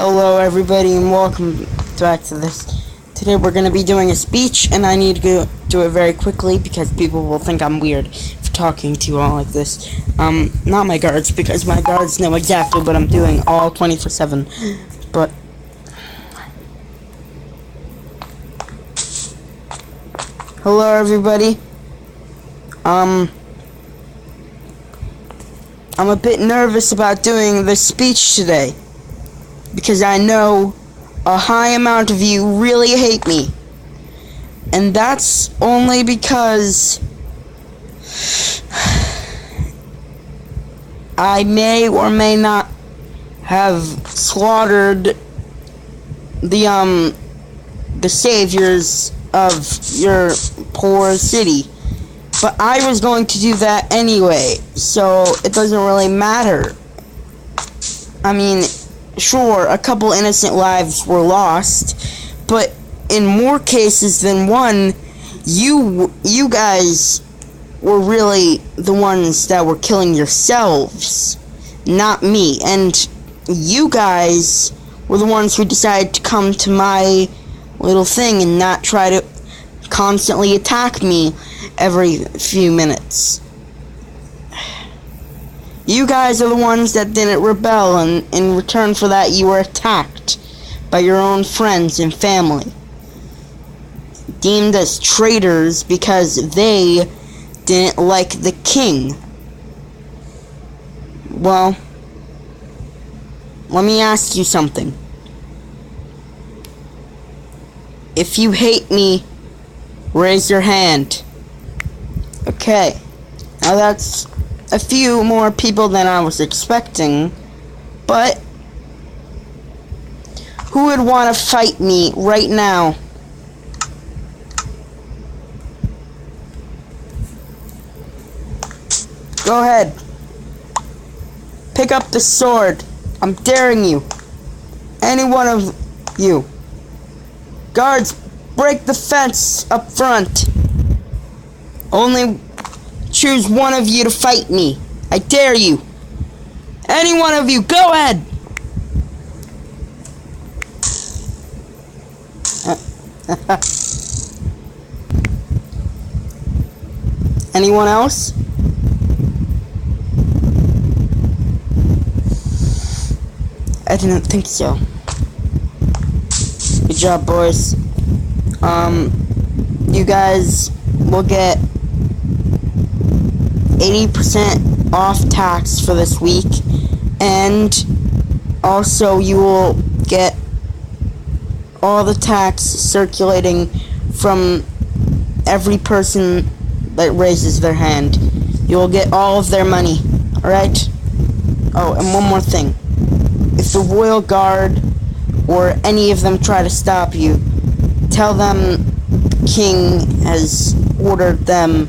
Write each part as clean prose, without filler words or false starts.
Hello everybody and welcome back to this. Today we're going to be doing a speech and I need to go do it very quickly because people will think I'm weird for talking to you all like this. Not my guards because my guards know exactly what I'm doing all 24/7. But hello everybody. I'm a bit nervous about doing this speech today, because I know a high amount of you really hate me. And that's only because I may or may not have slaughtered the saviors of your poor city. But I was going to do that anyway, so it doesn't really matter. I mean, sure, a couple innocent lives were lost, but in more cases than one, you guys were really the ones that were killing yourselves, not me. And you guys were the ones who decided to come to my little thing and not try to constantly attack me every few minutes. You guys are the ones that didn't rebel, and in return for that you were attacked by your own friends and family, deemed as traitors because they didn't like the king. Well, let me ask you something. If you hate me, raise your hand. Okay, now that's a few more people than I was expecting, but who would want to fight me right now? Go ahead. Pick up the sword. I'm daring you. Any one of you. Guards, break the fence up front. Only choose one of you to fight me. I dare you. Any one of you, go ahead. Anyone else? I didn't think so. Good job, boys. You guys will get 80% off tax for this week, and also you will get all the tax circulating from every person that raises their hand. You will get all of their money, alright? Oh, and one more thing. If the royal guard or any of them try to stop you, tell them the king has ordered them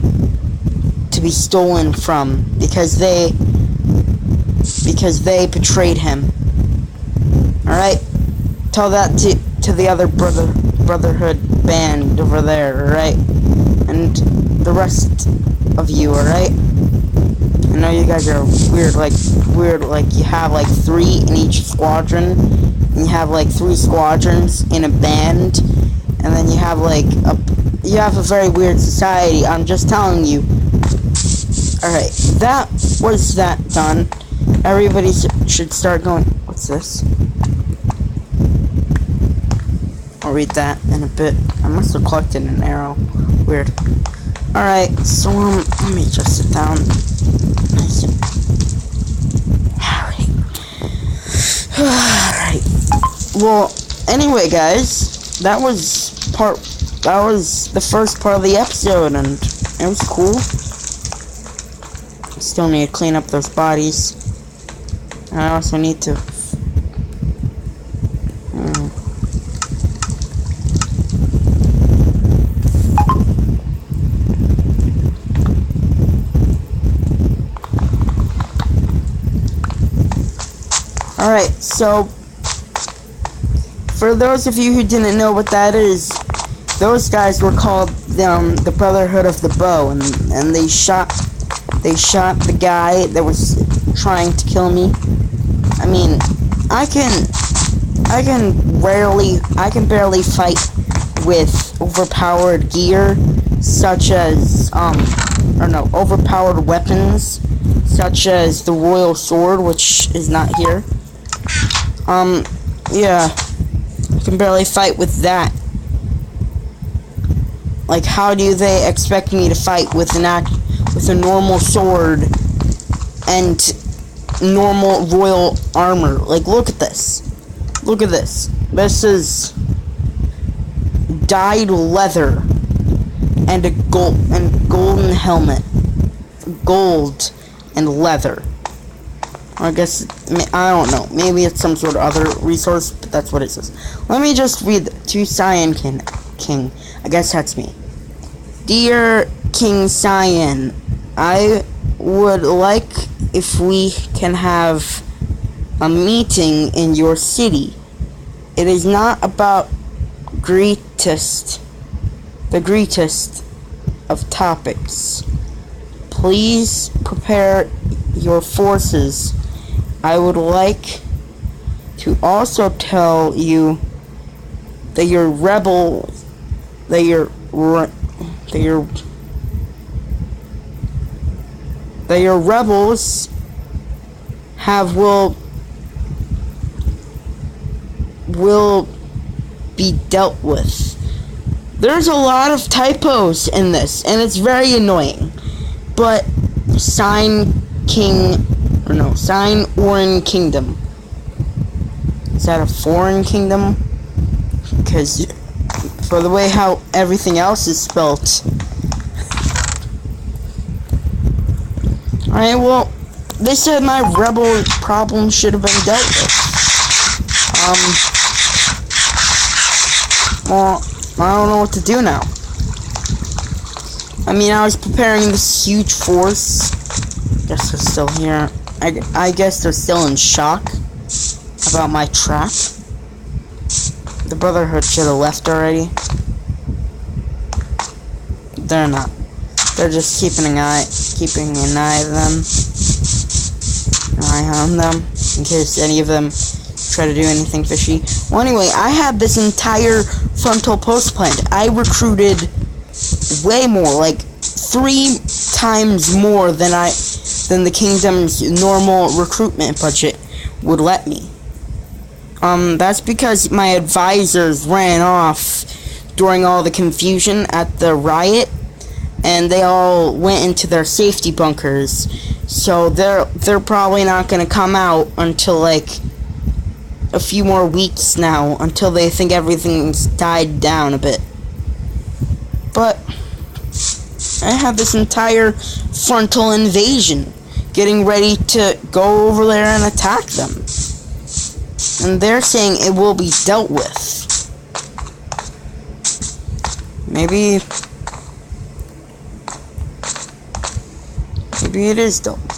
to be stolen from because they betrayed him. Alright? Tell that to the other brotherhood band over there, alright? And the rest of you, alright? I know you guys are weird, like you have like 3 in each squadron, and you have like 3 squadrons in a band, and then you have like you have a very weird society. I'm just telling you. Alright, that was that done. Everybody should start going. What's this? I'll read that in a bit. I must have collected an arrow. Weird. Alright, so let me just sit down. Alright. Well, anyway guys, that was the first part of the episode, and it was cool. Still need to clean up those bodies. I also need to Alright, so for those of you who didn't know what that is, those guys were called the Brotherhood of the Bow, and they shot the guy that was trying to kill me. I mean, I I can barely fight with overpowered gear, such as, overpowered weapons, such as the royal sword, which is not here. Yeah, I can barely fight with that. Like, how do they expect me to fight with a normal sword and normal royal armor? Like, look at this. Look at this. This is dyed leather and a golden helmet. Gold and leather. I guess, I don't know. Maybe it's some sort of other resource, but that's what it says. Let me just read to Cyan King. I guess that's me. Dear King Cyan, I would like if we can have a meeting in your city. It is not about the greatest of topics. Please prepare your forces. I would like to also tell you that your rebels will be dealt with. There's a lot of typos in this, and it's very annoying. But Sign Orin Kingdom. Is that a foreign kingdom? Because for the way how everything else is spelt. Alright, well, they said my rebel problem should have been dealt with. Well, I don't know what to do now. I mean, I was preparing this huge force. Guess they're still here. I guess they're still in shock about my trap. The Brotherhood should have left already. They're not. They're just keeping an eye on them, in case any of them try to do anything fishy. Well, anyway, I had this entire frontal post planned. I recruited way more, like 3 times more than the kingdom's normal recruitment budget would let me. That's because my advisors ran off during all the confusion at the riot, and they all went into their safety bunkers. So they're probably not gonna come out until like a few more weeks now, until they think everything's died down a bit. But I have this entire frontal invasion getting ready to go over there and attack them. And they're saying it will be dealt with. Maybe it is dealt with.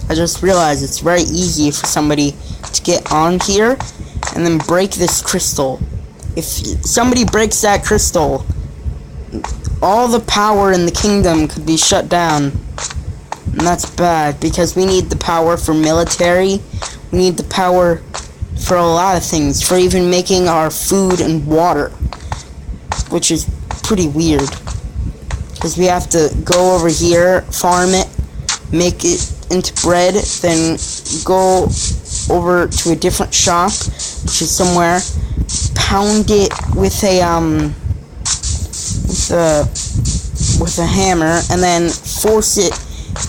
I just realized it's very easy for somebody to get on here and then break this crystal. If somebody breaks that crystal, all the power in the kingdom could be shut down. And that's bad, because we need the power for military. We need the power for a lot of things, for even making our food and water. Which is pretty weird. Because we have to go over here, farm it, make it into bread, then go over to a different shop, which is somewhere, pound it with a hammer, and then force it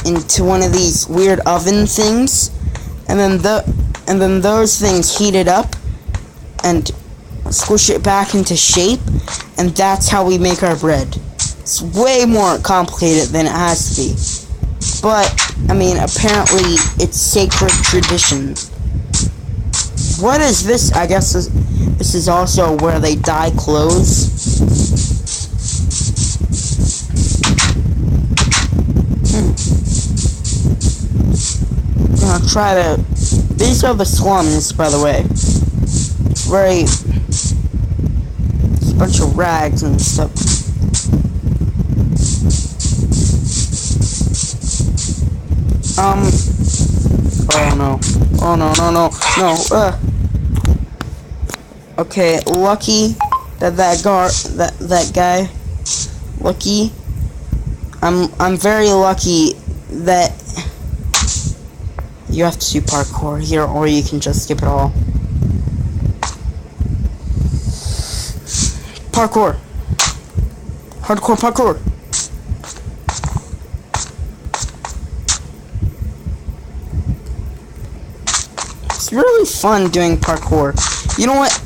into one of these weird oven things, and then those things heat it up and squish it back into shape, and that's how we make our bread. It's way more complicated than it has to be. But, I mean, apparently it's sacred tradition. What is this? I guess this is also where they dye clothes. I'm gonna try to... These are the slums, by the way. It's very... It's a bunch of rags and stuff. Oh no. Oh no, no, no, no. Okay, lucky that that guy. Lucky. I'm very lucky that you have to do parkour here, or you can just skip it all. Parkour. Hardcore parkour. It's really fun doing parkour. You know what?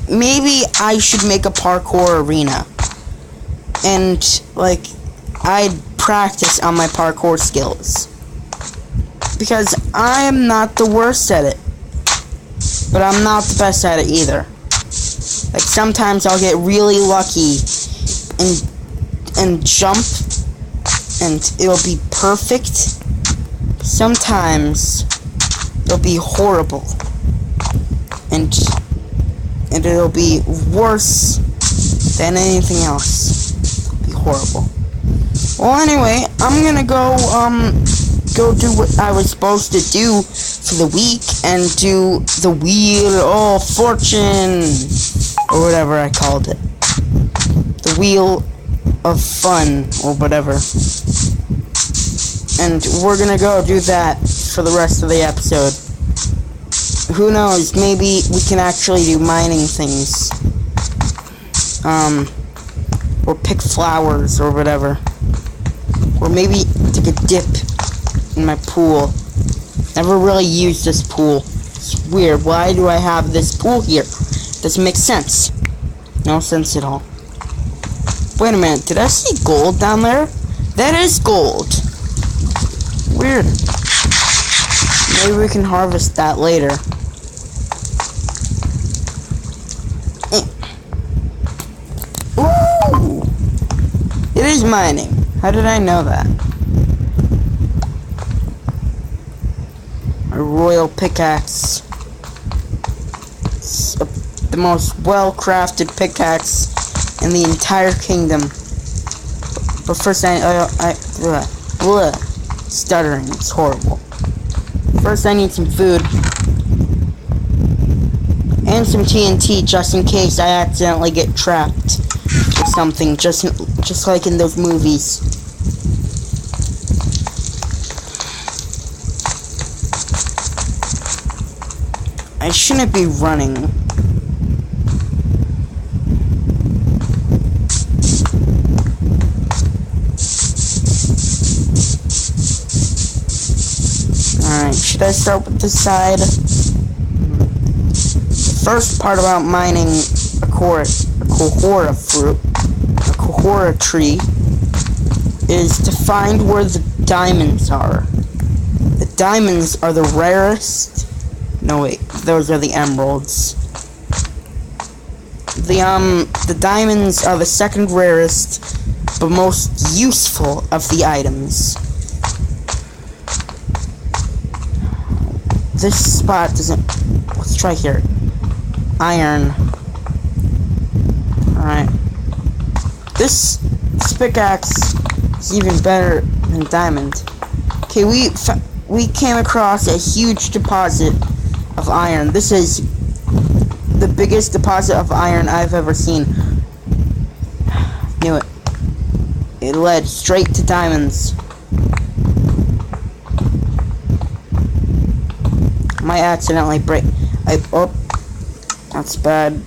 Maybe I should make a parkour arena. And, like, I'd practice on my parkour skills. Because I am not the worst at it. But I'm not the best at it either. Like, sometimes I'll get really lucky and jump, and it'll be perfect. Sometimes it'll be horrible. And it'll be worse than anything else. It'll be horrible. Well, anyway, I'm gonna go do what I was supposed to do for the week and do the Wheel of Fortune, or whatever I called it. The Wheel of Fun, or whatever. And we're gonna go do that for the rest of the episode. Who knows, maybe we can actually do mining things. Or pick flowers, or whatever. Or maybe take a dip in my pool. Never really used this pool. It's weird. Why do I have this pool here? Doesn't make sense. No sense at all. Wait a minute. Did I see gold down there? That is gold. Weird. Maybe we can harvest that later. Ooh! It is mining. How did I know that? A royal pickaxe. It's the most well-crafted pickaxe in the entire kingdom. But first stuttering, it's horrible. First I need some food. And some TNT just in case I accidentally get trapped or something, just like in those movies. I shouldn't be running. Alright, should I start with this side? The first part about mining a Kohora fruit, a Kohora tree, is to find where the diamonds are. The diamonds are the rarest. No wait, those are the emeralds. The diamonds are the second rarest, but most useful of the items. This spot doesn't... Let's try here. Iron. Alright. This pickaxe is even better than diamond. Okay, we came across a huge deposit of iron. This is the biggest deposit of iron I've ever seen. Knew it. It led straight to diamonds. Might accidentally break. Oh, that's bad.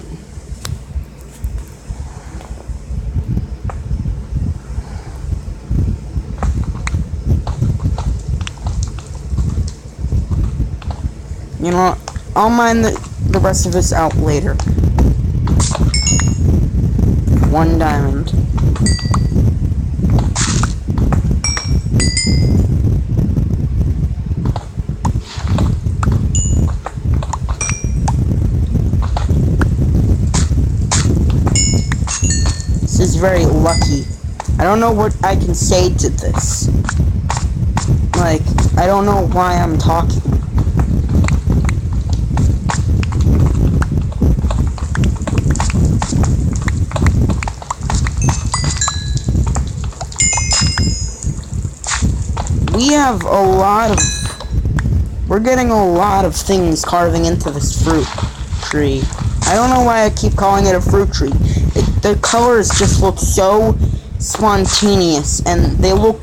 You know what? I'll mine the rest of this out later. 1 diamond. This is very lucky. I don't know what I can say to this. Like, I don't know why I'm talking. We have a lot of We're getting a lot of things carving into this fruit tree. I don't know why I keep calling it a fruit tree. The colors just look so spontaneous, and they remind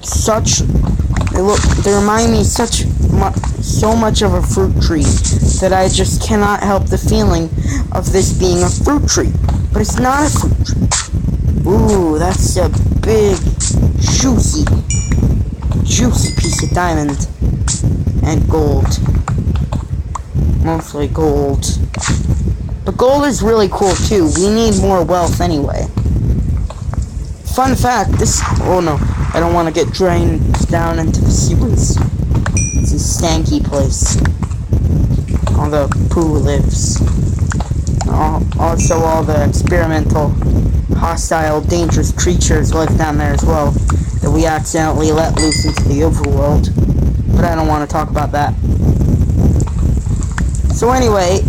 me so much of a fruit tree that I just cannot help the feeling of this being a fruit tree. But it's not a fruit tree. Ooh, that's a big, juicy piece of diamond and gold. Mostly gold. But gold is really cool too. We need more wealth anyway. Fun fact, oh no, I don't want to get drained down into the sewers. It's a stanky place. All the poo lives. Also all the experimental, hostile, dangerous creatures live down there as well, that we accidentally let loose into the overworld. But I don't want to talk about that. So anyway,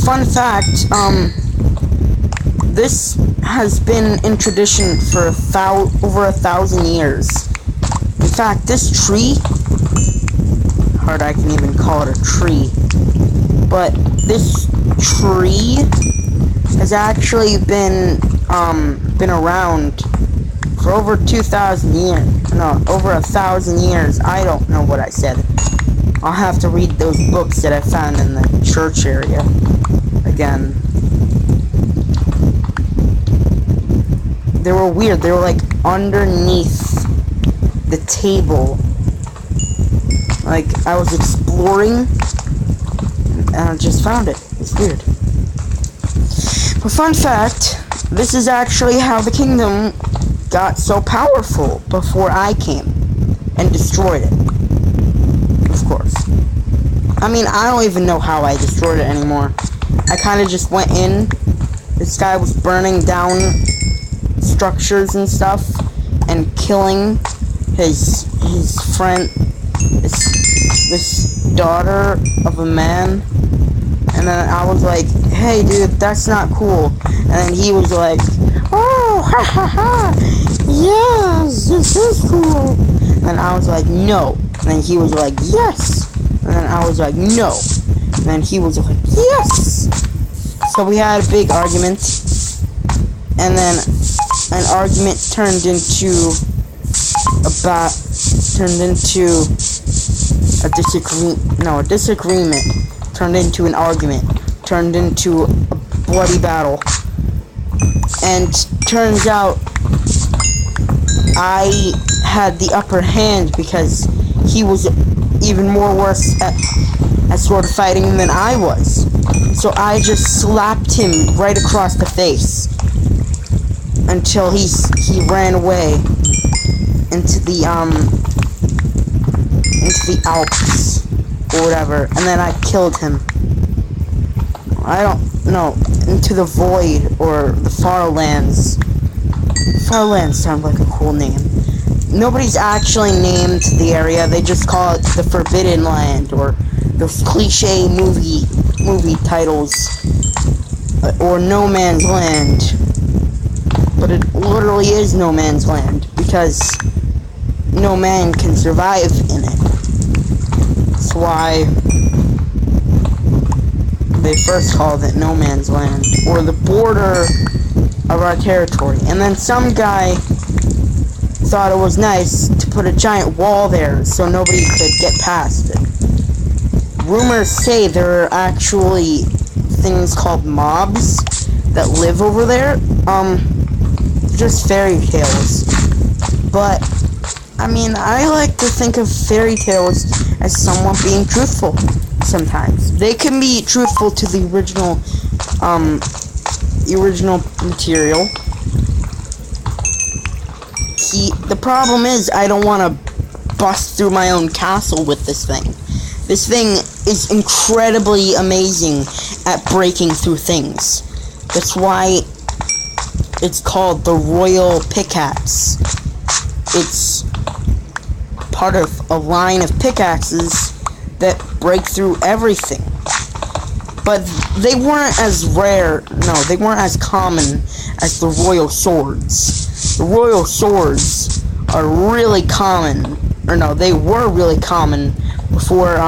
fun fact, this has been in tradition for over 1,000 years. In fact, this tree, hard I can even call it a tree, but this tree has actually been around for over 2,000 years. No, over 1,000 years. I don't know what I said. I'll have to read those books that I found in the church area again. They were weird. They were like underneath the table. Like I was exploring and I just found it. It's weird. But fun fact, this is actually how the kingdom got so powerful before I came and destroyed it. Of course. I mean, I don't even know how I destroyed it anymore. I kind of just went in. This guy was burning down structures and stuff and killing his friend, this daughter of a man. And then I was like, hey dude, that's not cool. And then he was like, oh, ha ha ha, yes, this is cool. And I was like, no. And then he was like, yes. And then I was like, no. And then he was like, yes. So we had a big argument. And then an argument turned into a disagreement turned into an argument, turned into a bloody battle. And turns out I had the upper hand because he was even more worse at sword fighting than I was. So I just slapped him right across the face until he ran away into the Alps or whatever, and then I killed him. I don't know, into the void or the far lands. Far lands sound like a cool name. Nobody's actually named the area, they just call it the Forbidden Land, or those cliche movie titles, or No Man's Land. But it literally is No Man's Land, because no man can survive in it. That's why they first called it No Man's Land, or the border of our territory. And then some guy thought it was nice to put a giant wall there so nobody could get past it. Rumors say there are actually things called mobs that live over there. Just fairy tales. But I mean, I like to think of fairy tales as somewhat being truthful sometimes. They can be truthful to the original material. The problem is I don't want to bust through my own castle with this thing. This thing is incredibly amazing at breaking through things. That's why it's called the Royal Pickaxe. It's part of a line of pickaxes that break through everything. But they weren't as rare, no, they weren't as common as the royal swords. The royal swords are really common, or no, they were really common before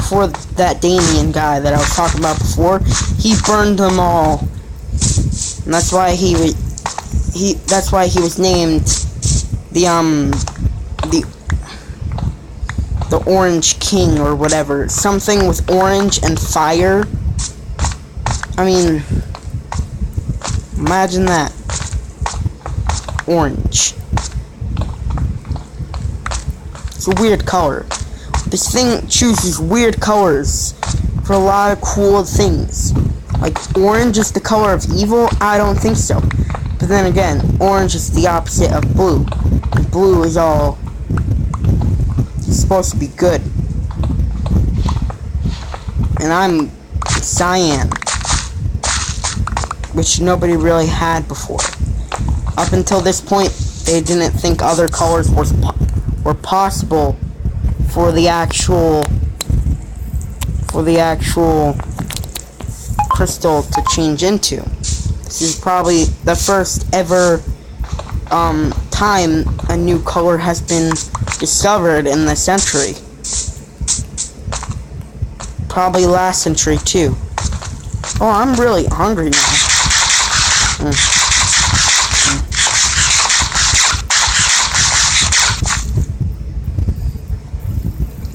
before that Damien guy that I was talking about before, he burned them all. And that's why he was named the Orange King or whatever. Something with orange and fire. I mean, imagine that. Orange. It's a weird color. This thing chooses weird colors for a lot of cool things. Like, orange is the color of evil? I don't think so. But then again, orange is the opposite of blue. And blue is all supposed to be good. And I'm cyan, which nobody really had before. Up until this point, they didn't think other colors were possible for the actual crystal to change into. This is probably the first ever time a new color has been discovered in this century. Probably last century too. Oh, I'm really hungry now.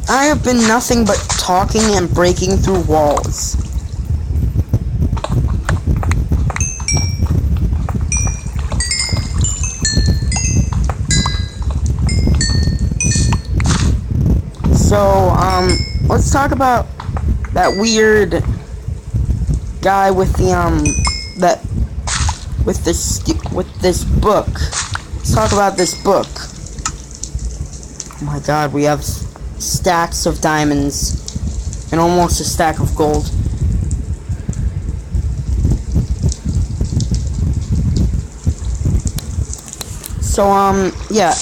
I have been nothing but talking and breaking through walls. So, let's talk about that weird guy with the, with this book. Let's talk about this book. Oh my god, we have stacks of diamonds and almost a stack of gold. So, yeah,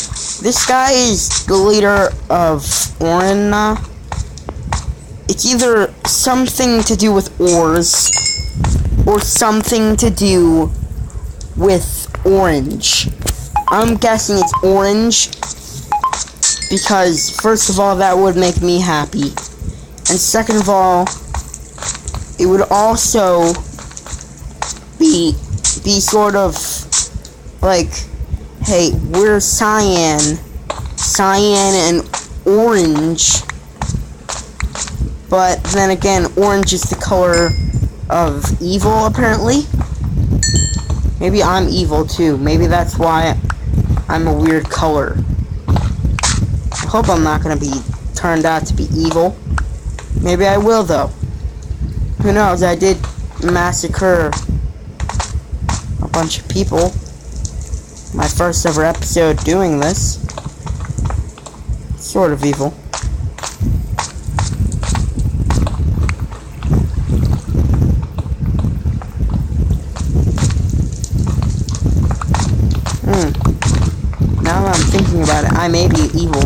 this guy is the leader of Orna. It's either something to do with ores or something to do with orange. I'm guessing it's orange because, first of all, that would make me happy. And second of all, it would also be sort of like, hey, we're cyan and orange, but then again, orange is the color of evil, apparently. Maybe I'm evil too. Maybe that's why I'm a weird color. I hope I'm not gonna be turned out to be evil. Maybe I will, though. Who knows? I did massacre a bunch of people. My first ever episode doing this. Sort of evil. Now that I'm thinking about it, I may be evil.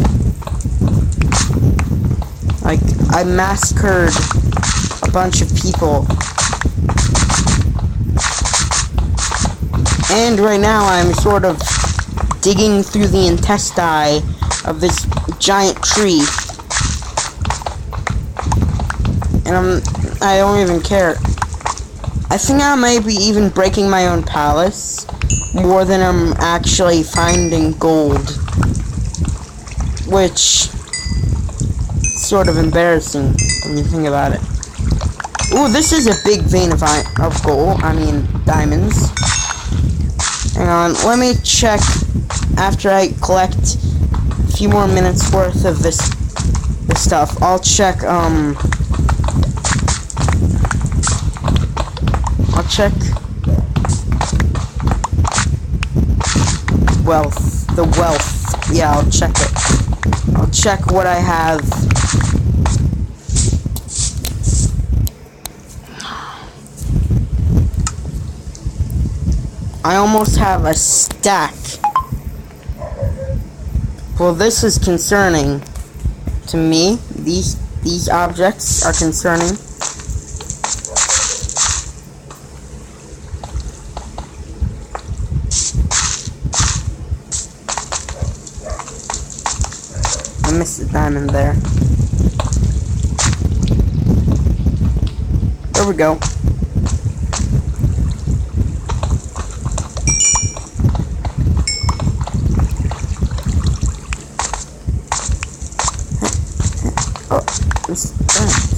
Like, I massacred a bunch of people. And right now I'm sort of digging through the intestine of this giant tree. And I don't even care. I think I may be even breaking my own palace more than I'm actually finding gold. Which is sort of embarrassing when you think about it. Ooh, this is a big vein of gold. I mean, diamonds. Hang on, let me check after I collect a few more minutes worth of this stuff. I'll check, I'll check wealth. The wealth. Yeah, I'll check it. I'll check what I have. I almost have a stack. Well, this is concerning to me. These objects are concerning. I missed the diamond there. there we go. Oh, this burns.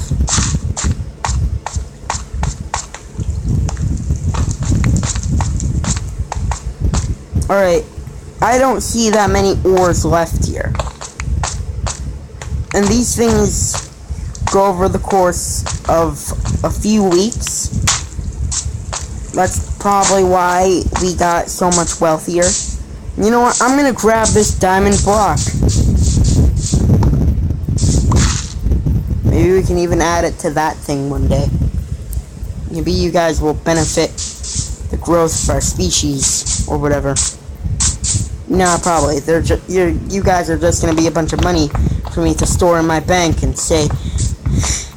Alright, I don't see that many ores left here. And these things go over the course of a few weeks. That's probably why we got so much wealthier. You know what? I'm gonna grab this diamond block. Maybe we can even add it to that thing one day. Maybe you guys will benefit the growth of our species or whatever. Nah, probably. You guys are just gonna be a bunch of money for me to store in my bank and say,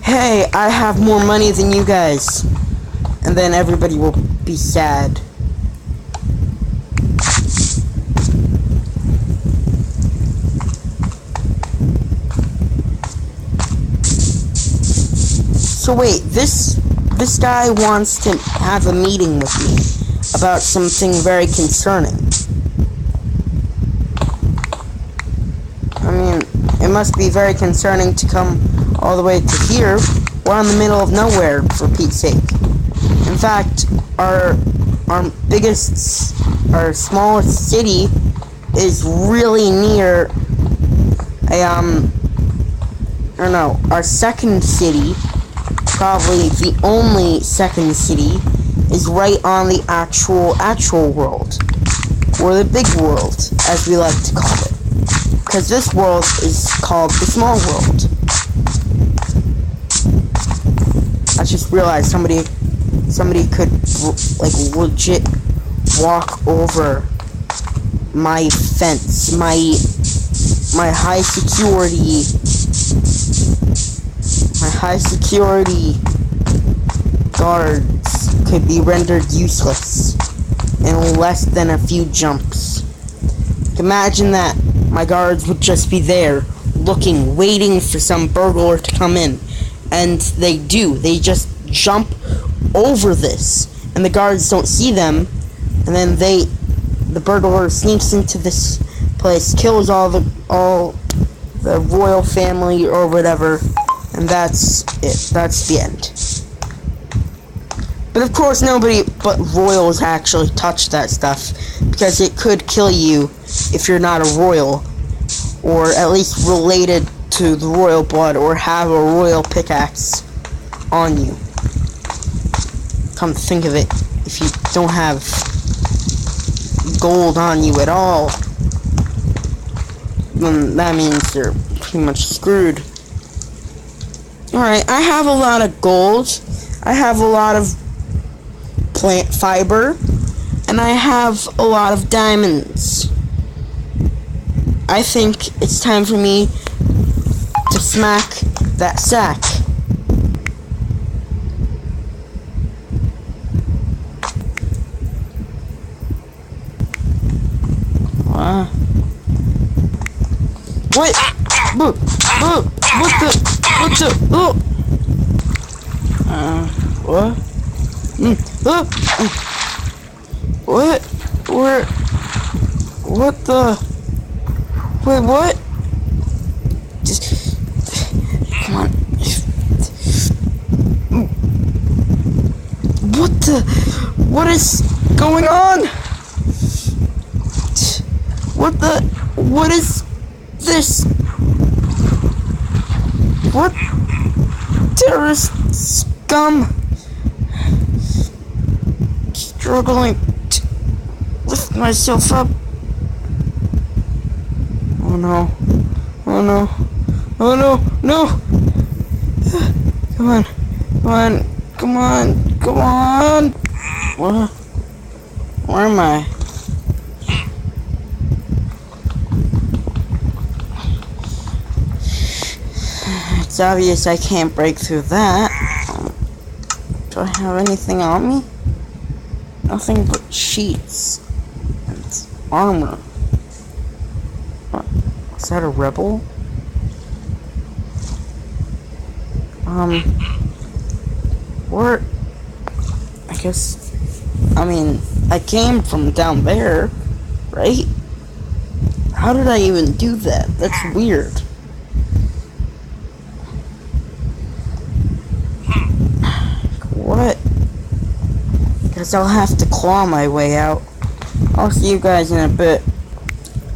hey, I have more money than you guys. And then everybody will be sad. So wait, this guy wants to have a meeting with me about something very concerning. I mean, it must be very concerning to come all the way to here. We're in the middle of nowhere, for Pete's sake. In fact, our smallest city is really near our second city, probably the only second city, is right on the actual world, or the big world, as we like to call it. Because this world is called the small world. I just realized somebody could like legit walk over my fence, my high security guards could be rendered useless in less than a few jumps. Imagine that. My guards would just be there, looking, waiting for some burglar to come in. And they do. They just jump over this. And the guards don't see them. And then the burglar sneaks into this place, kills all the royal family or whatever. And that's it. That's the end. But of course nobody but royals actually touch that stuff, because it could kill you if you're not a royal, or at least related to the royal blood, or have a royal pickaxe on you. Come to think of it, if you don't have gold on you at all, then that means you're pretty much screwed. Alright, I have a lot of gold, I have a lot of plant fiber, and I have a lot of diamonds. I think it's time for me to smack that sack. What? What the? Oh! What? What? Where? What the? Wait, what? Just come on. What the? What is going on? What the? What is this? What? Terrorist scum. Struggling to lift myself up. Oh no. Oh no. Oh no. No. Come on. Come on. Come on. Come on. What? Where am I? It's obvious I can't break through that. Do I have anything on me? Nothing but sheets and armor. What? Is that a rebel? Where? I guess... I mean, I came from down there, right? How did I even do that? That's weird. What? Guess I'll have to claw my way out. I'll see you guys in a bit.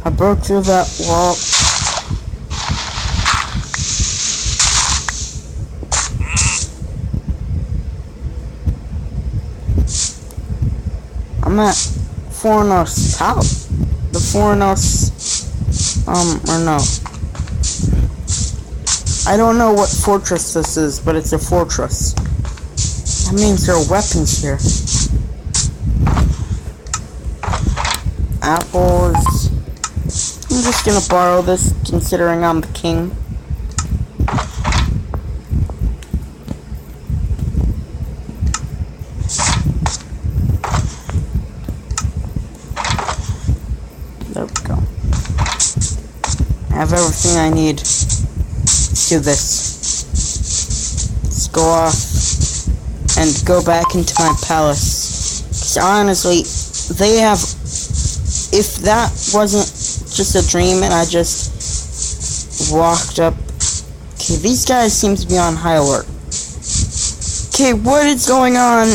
I broke through that wall. I'm at Fornos house. The Fornos, or no. I don't know what fortress this is, but it's a fortress. That means there are weapons here. Apples. I'm just gonna borrow this, considering I'm the king. There we go. I have everything I need. Let's do this. Let's go off and go back into my palace. 'Cause honestly, they have... If that wasn't just a dream and I just walked up... Okay, these guys seem to be on high alert. Okay, what is going on?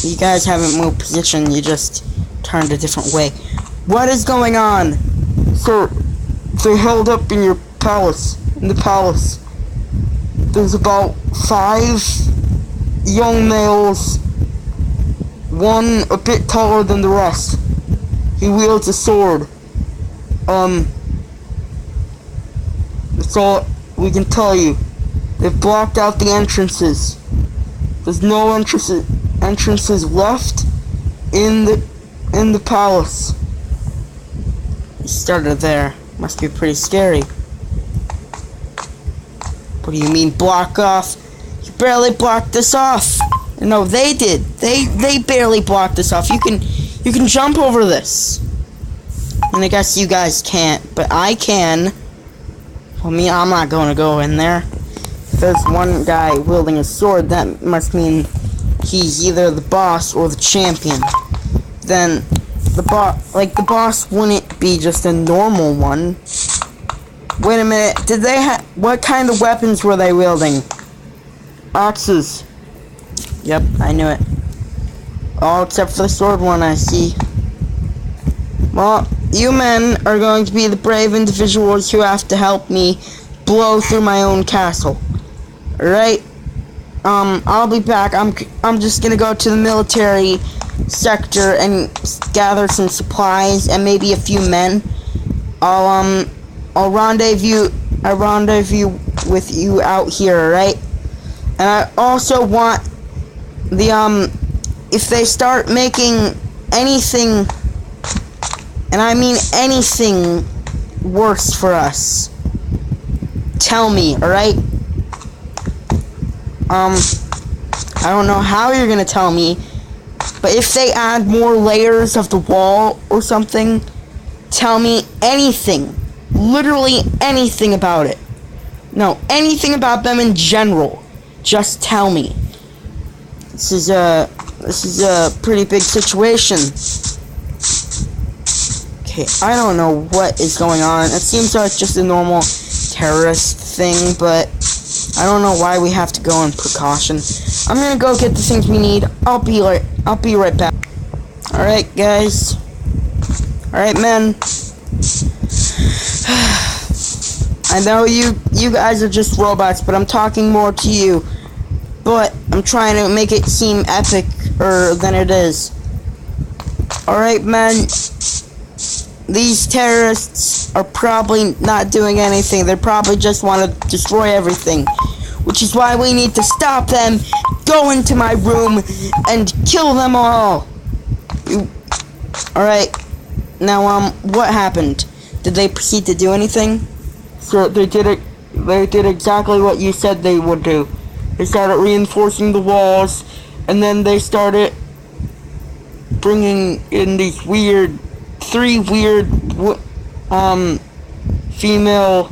You guys haven't moved position, you just turned a different way. What is going on? Sir, they held up in your palace. In the palace. There's about 5 young males. One a bit taller than the rest. He wields a sword. That's all we can tell you. They've blocked out the entrances. There's no entrances left in the palace. He started there. Must be pretty scary. What do you mean block off? You barely blocked this off. No, they did. They barely blocked this off. You can jump over this. And I guess you guys can't, but I can. Well, me, I'm not going to go in there. If there's one guy wielding a sword, that must mean he's either the boss or the champion. Then the boss wouldn't be just a normal one. Wait a minute, did they have... What kind of weapons were they wielding? Axes. Yep, I knew it. All except for the sword one, I see. Well, you men are going to be the brave individuals who have to help me blow through my own castle. Alright? I'll be back. I'm just gonna go to the military sector and gather some supplies and maybe a few men. I'll rendezvous with you out here, alright? And I also want the, if they start making anything, and I mean anything, worse for us, tell me, alright? I don't know how you're gonna tell me, but if they add more layers of the wall or something, tell me anything. Literally anything about it. No, anything about them in general. Just tell me. This is a pretty big situation. Okay, I don't know what is going on. It seems like just a normal terrorist thing, but I don't know why we have to go on precaution. I'm gonna go get the things we need. I'll be right back. Alright, guys. Alright, men. I know you guys are just robots, but I'm talking more to you. But I'm trying to make it seem epic-er than it is. Alright, men. These terrorists are probably not doing anything. They probably just want to destroy everything. Which is why we need to stop them, go into my room, and kill them all. Alright. Now, what happened? Did they proceed to do anything? So they did it. They did exactly what you said they would do. They started reinforcing the walls, and then they started bringing in these three weird, female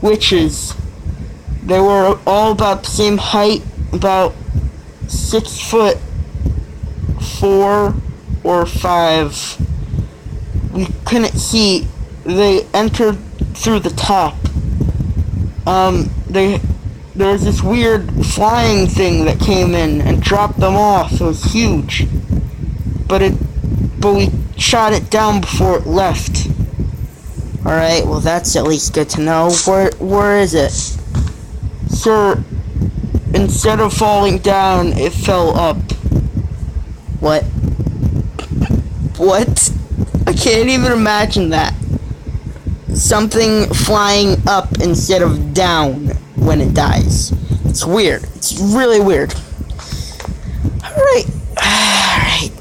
witches. They were all about the same height, about 6'4" or 5". We couldn't see. They entered through the top. There was this weird flying thing that came in and dropped them off. It was huge. But we shot it down before it left. Alright, well that's at least good to know. Where is it? Sir, instead of falling down, it fell up. What? What? I can't even imagine that. Something flying up instead of down when it dies. It's weird. It's really weird. Alright. Alright.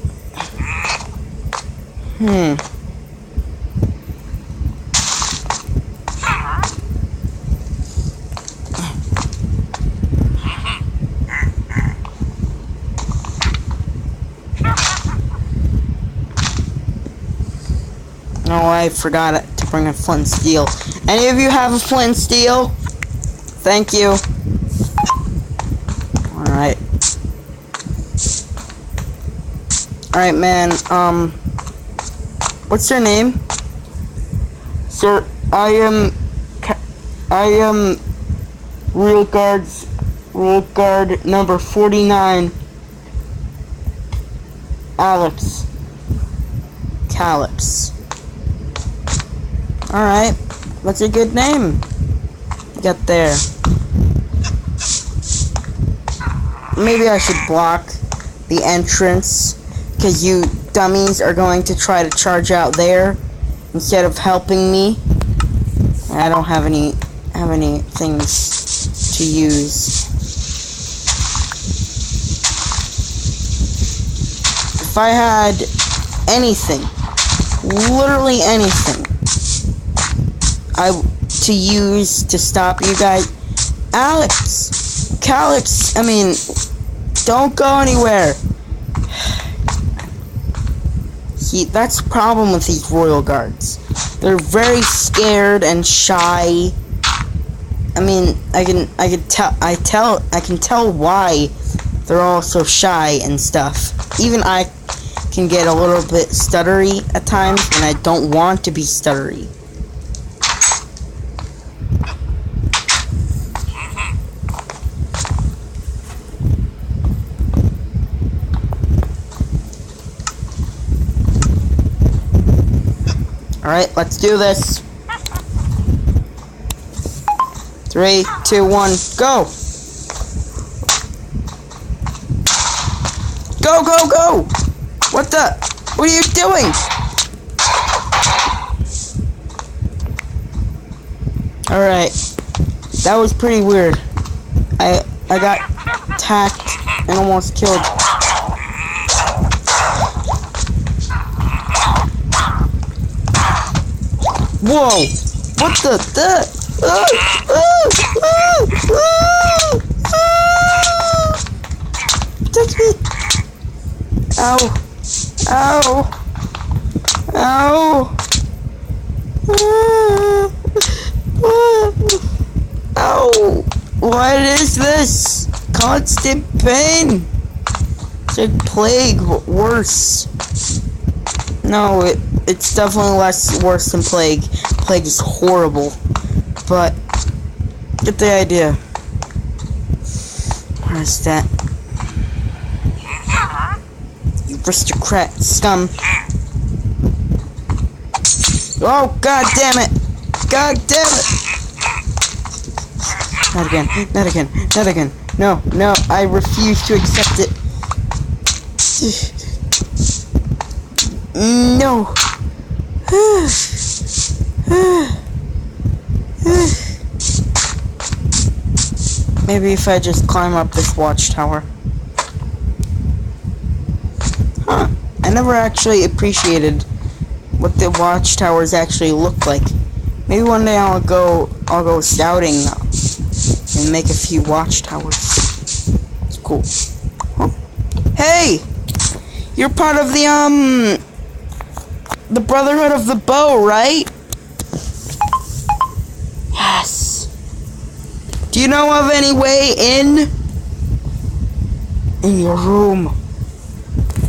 Oh, I forgot to bring a flint and steel. Any of you have a flint and steel? Thank you. Alright. Alright, man, what's your name? Sir, I am Real Guard number 49, Alex. Calyx. Alright, what's a good name? Get there. Maybe I should block the entrance, because you dummies are going to try to charge out there instead of helping me. I don't have any things to use. If I had anything, literally anything, to use to stop you guys. Alex! Calyx! I mean, don't go anywhere. See, that's the problem with these royal guards. They're very scared and shy. I mean, I can tell why they're all so shy and stuff. Even I can get a little bit stuttery at times, and I don't want to be stuttery. Alright, let's do this. 3, 2, 1, go! Go, go, go! What the? What are you doing? Alright. That was pretty weird. I got attacked and almost killed. Whoa! What the? Touch me! Ow! Ow! Ow! Ow! What is this? Constant pain! It's like plague, but worse. No, it's definitely worse than plague. Plague is horrible. But, get the idea. Where is that? You aristocrat scum. Oh, god damn it! God damn it! Not again, not again, not again. No, no, I refuse to accept it. No. Maybe if I just climb up this watchtower. Huh. I never actually appreciated what the watchtowers actually look like. Maybe one day I'll go scouting and make a few watchtowers. It's cool. Huh. Hey! You're part of the Brotherhood of the Bow, right? Yes. Do you know of any way in? In your room.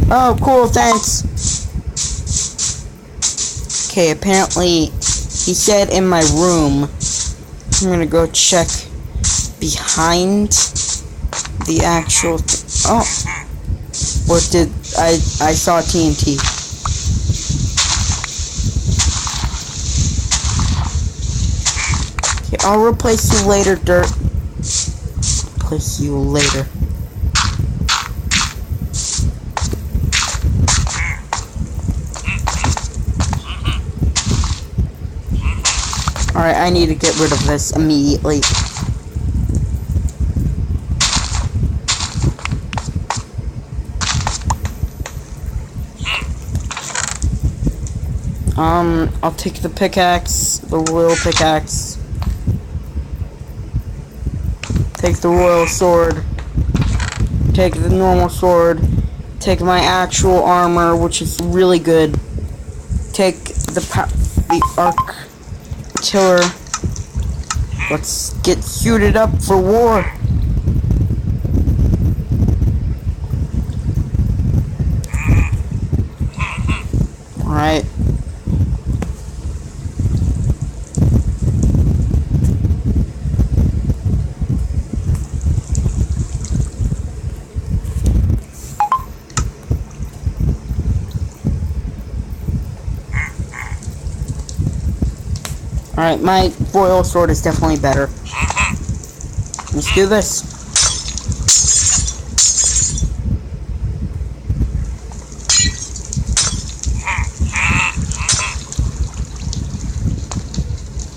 Oh, cool, thanks. Okay, apparently he said in my room. I'm gonna go check behind the actual oh. What did I saw TNT. Okay, I'll replace you later, Dirt. Replace you later. Alright, I need to get rid of this immediately. I'll take the pickaxe, the royal pickaxe. Take the royal sword. Take the normal sword. Take my actual armor, which is really good. Take the arc killer. Let's get suited up for war. Alright. Alright, my royal sword is definitely better. Let's do this.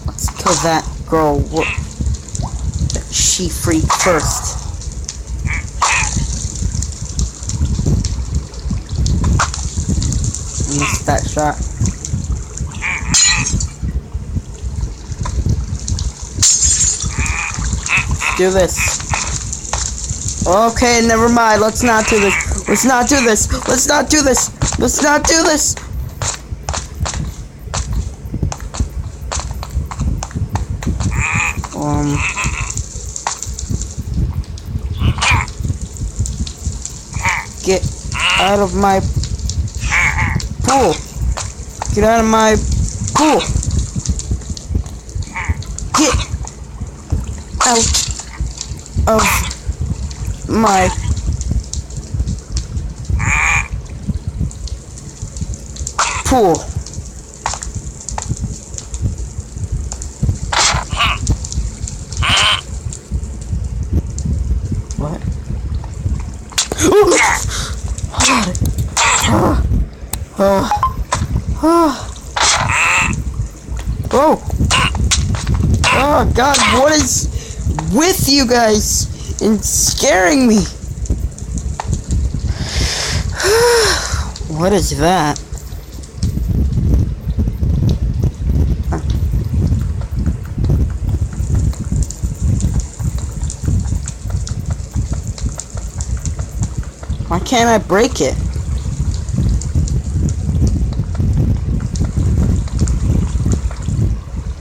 Let's kill that girl. That she freak first. Missed that shot. Do this. Okay, never mind. Let's not do this. Let's not do this. Let's not do this. Let's not do this. Get out of my pool. Get out of my pool. Get out of my pool. What? Oh God, what is with you guys and scaring me? What is that? Why can't I break it?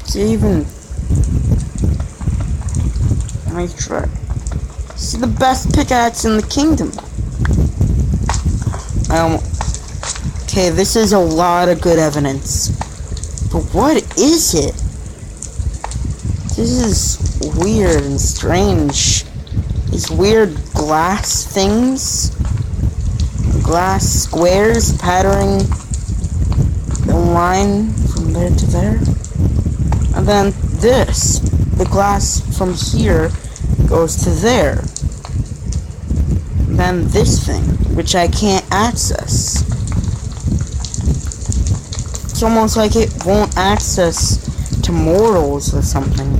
Is it even... I try. This is the best pickaxe in the kingdom. Okay, this is a lot of good evidence. But what is it? This is weird and strange. These weird glass things. Glass squares patterning the line from there to there. And then this. The glass from here goes to there. Then this thing, which I can't access. It's almost like it won't access to mortals or something.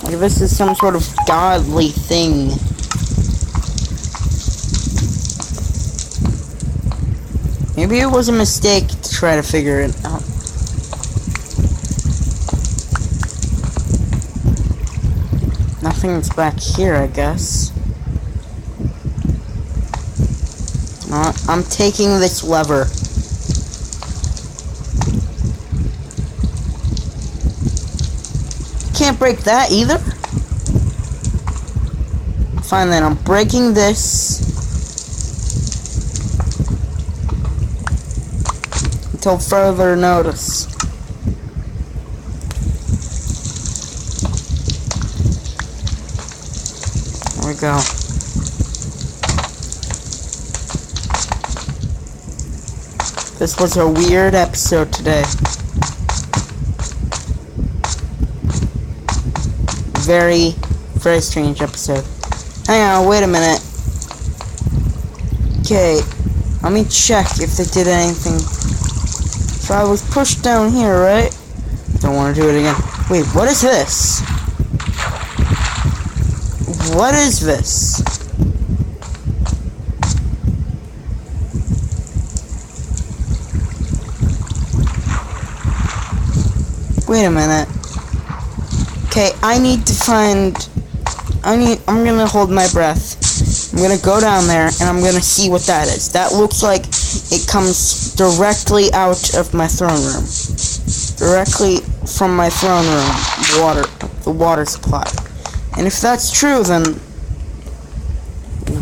Like this is some sort of godly thing. Maybe it was a mistake to try to figure it out. Nothing's back here, I guess. I'm taking this lever. Can't break that either. Fine then, I'm breaking this until further notice. There we go. This was a weird episode today. Very, very strange episode. Hang on, wait a minute. Okay, let me check if they did anything. So I was pushed down here, right? Don't want to do it again. Wait, what is this? What is this? Wait a minute. Okay, I'm gonna hold my breath. I'm gonna go down there and I'm gonna see what that is. That looks like it comes directly out of my throne room. Directly from my throne room, the water supply. And if that's true, then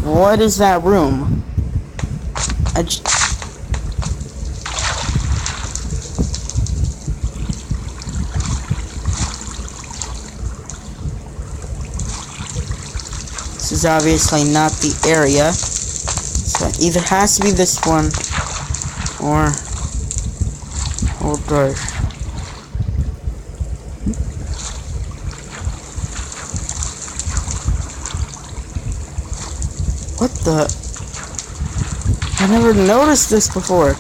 what is that room? This is obviously not the area, so it either has to be this one, or... oh gosh. What the... I never noticed this before.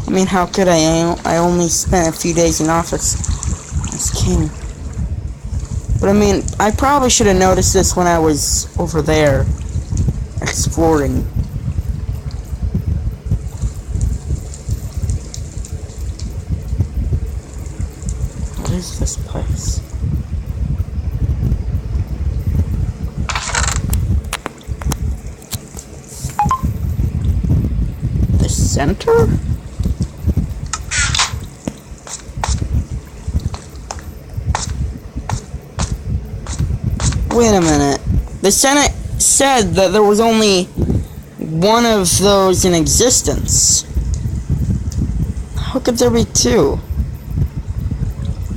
I mean, how could I? I only spent a few days in office as king. But I mean, I probably should have noticed this when I was over there exploring. What is this place? The center? Wait a minute. The Senate said that there was only one of those in existence. How could there be two?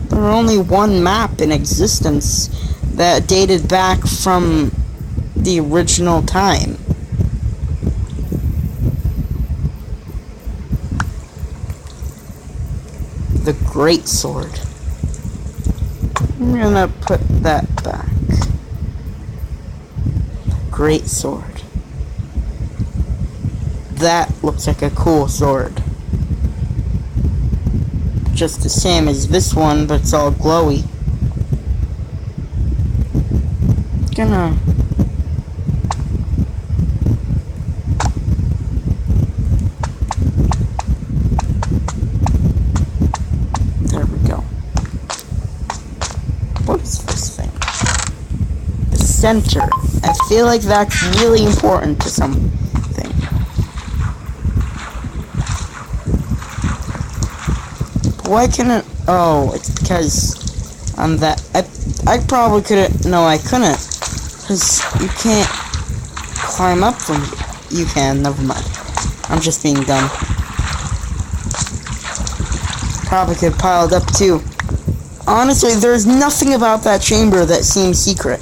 There were only one map in existence that dated back from the original time. The Great Sword. I'm gonna put that back. Great sword. That looks like a cool sword. Just the same as this one, but it's all glowy. Gonna... there we go. What is this thing? The center. I feel like that's really important to something. Why can't it? Oh, it's because I'm that. I probably couldn't. No, I couldn't. Because you can't climb up from. You can. Never mind. I'm just being dumb. Probably could have piled up too. Honestly, there's nothing about that chamber that seems secret.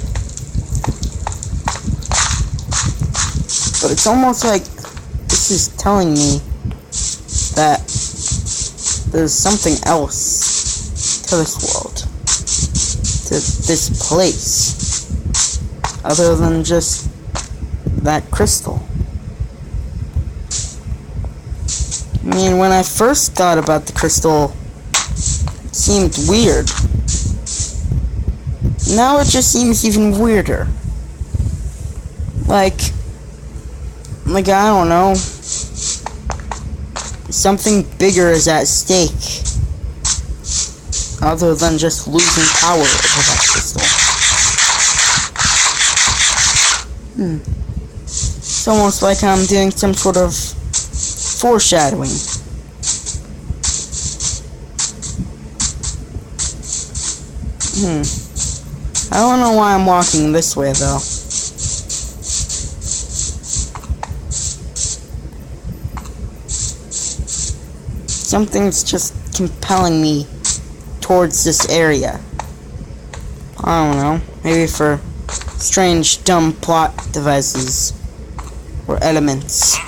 But it's almost like this is telling me that there's something else to this world, to this place, other than just that crystal. I mean, when I first thought about the crystal, it seemed weird. Now it just seems even weirder. Like, I don't know. Something bigger is at stake. Other than just losing power over that crystal. It's almost like I'm doing some sort of foreshadowing. I don't know why I'm walking this way though. Something's just compelling me towards this area. I don't know. Maybe for strange, dumb plot devices or elements.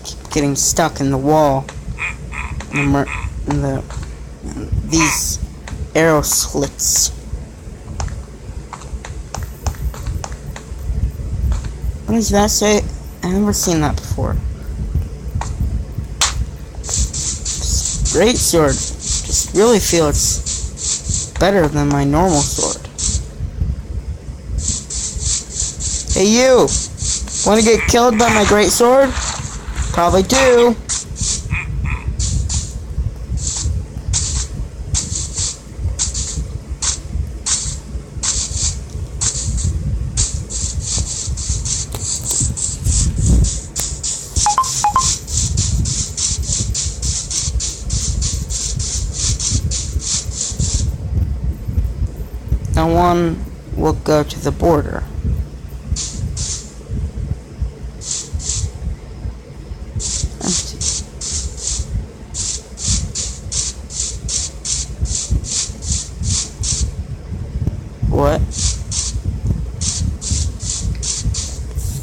Keep getting stuck in the wall. In these arrow slits. What does that say? I've never seen that before. This great sword just really feels better than my normal sword. Hey you! Wanna get killed by my great sword? Probably do. Now one will go to the border. Empty. What?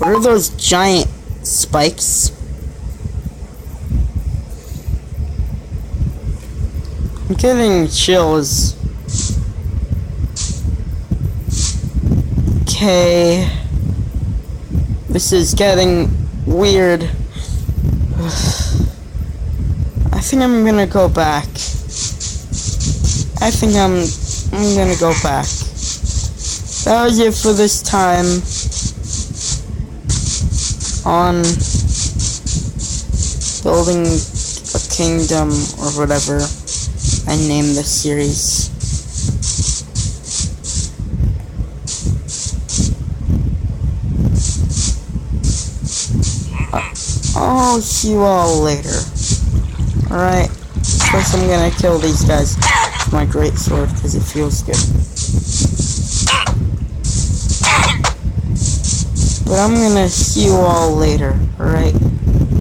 What are those giant spikes? I'm getting chills. Okay, this is getting weird. I think I'm gonna go back. I think I'm gonna go back. That was it for this time on building a kingdom or whatever I named this series. I'll see you all later. Alright, first I'm gonna kill these guys with my great sword because it feels good. But I'm gonna see you all later, alright?